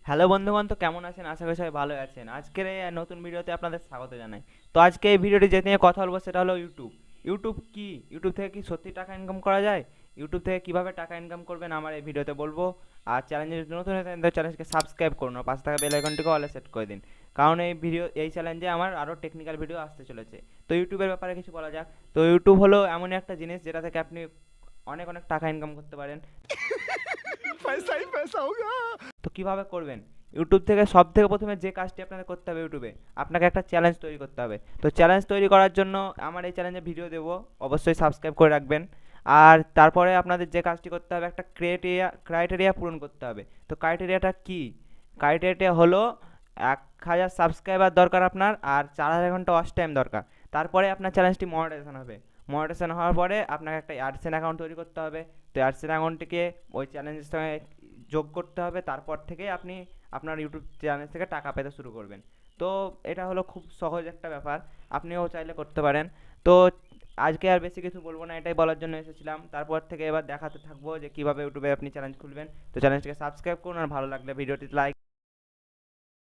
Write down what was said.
Hello বন্ধুগণ, তো কেমন আছেন? আশা করি সবাই ভালো আছেন। আজকের এই নতুন ভিডিওতে আপনাদের স্বাগত জানাই। তো আজকে এই ভিডিওটি যে নিয়ে কথা বলবো সেটা হলো ইউটিউব। ইউটিউব কি? ইউটিউব থেকে কি সত্যি টাকা ইনকাম করা যায়? ইউটিউব থেকে কিভাবে টাকা ইনকাম করবেন আমার এই ভিডিওতে বলবো। আর চ্যানেলে যদি নতুন হয়ে থাকেন তো চ্যানেলকে সাবস্ক্রাইব করুন আর পাশে থাকা বেল আইকনটিকে অলে সেট করে দিন, কারণ এই চ্যালেঞ্জে আমার আরও টেকনিক্যাল ভিডিও আসতে চলেছে। তো ইউটিউবের ব্যাপারে কিছু বলা যাক। তো ইউটিউব হলো এমনই একটা জিনিস যেটা থেকে আপনি অনেক অনেক টাকা ইনকাম করতে পারেন। पैसा ही पैसा होगा। তো কিভাবে করবেন? ইউটিউব থেকে সব থেকে প্রথমে যে কাজটি আপনাদের করতে হবে, ইউটিউবে আপনাকে একটা চ্যালেঞ্জ তৈরি করতে হবে। তো চ্যালেঞ্জ তৈরি করার জন্য আমার এই চ্যালেঞ্জে ভিডিও দেবো, অবশ্যই সাবস্ক্রাইব করে রাখবেন। আর তারপরে আপনাদের যে কাজটি করতে হবে, একটা ক্রাইটেরিয়া পূরণ করতে হবে। তো ক্রাইটেরিয়াটা কি? ক্রাইটেরিয়া হলো 1000 সাবস্ক্রাইবার দরকার আপনার, আর 4000 ঘন্টা ওয়াচ টাইম দরকার। তারপরে আপনার চ্যালেঞ্জটি মনিটাইজেশন হবে। মনিটাইজেশন হওয়ার পরে আপনাকে একটা অ্যাডসেন্স অ্যাকাউন্ট তৈরি করতে হবে। তো অ্যাডসেন্স অ্যাকাউন্টটিকে ওই চ্যালেঞ্জের সঙ্গে যোগ করতে হবে, তারপর থেকে আপনি আপনার ইউটিউব চ্যানেল থেকে টাকা পেতে শুরু করবেন। তো এটা হলো খুব সহজ একটা ব্যাপার, আপনিও চাইলে করতে পারেন। তো আজকে আর বেশি কিছু বলবো না, এটাই বলার জন্য এসেছিলাম। তারপর থেকে এবার দেখাতে থাকবো যে কীভাবে ইউটিউবে আপনি চ্যালেঞ্জ খুলবেন। তো চ্যানেলটিকে সাবস্ক্রাইব করুন আর ভালো লাগলে ভিডিওটি লাইক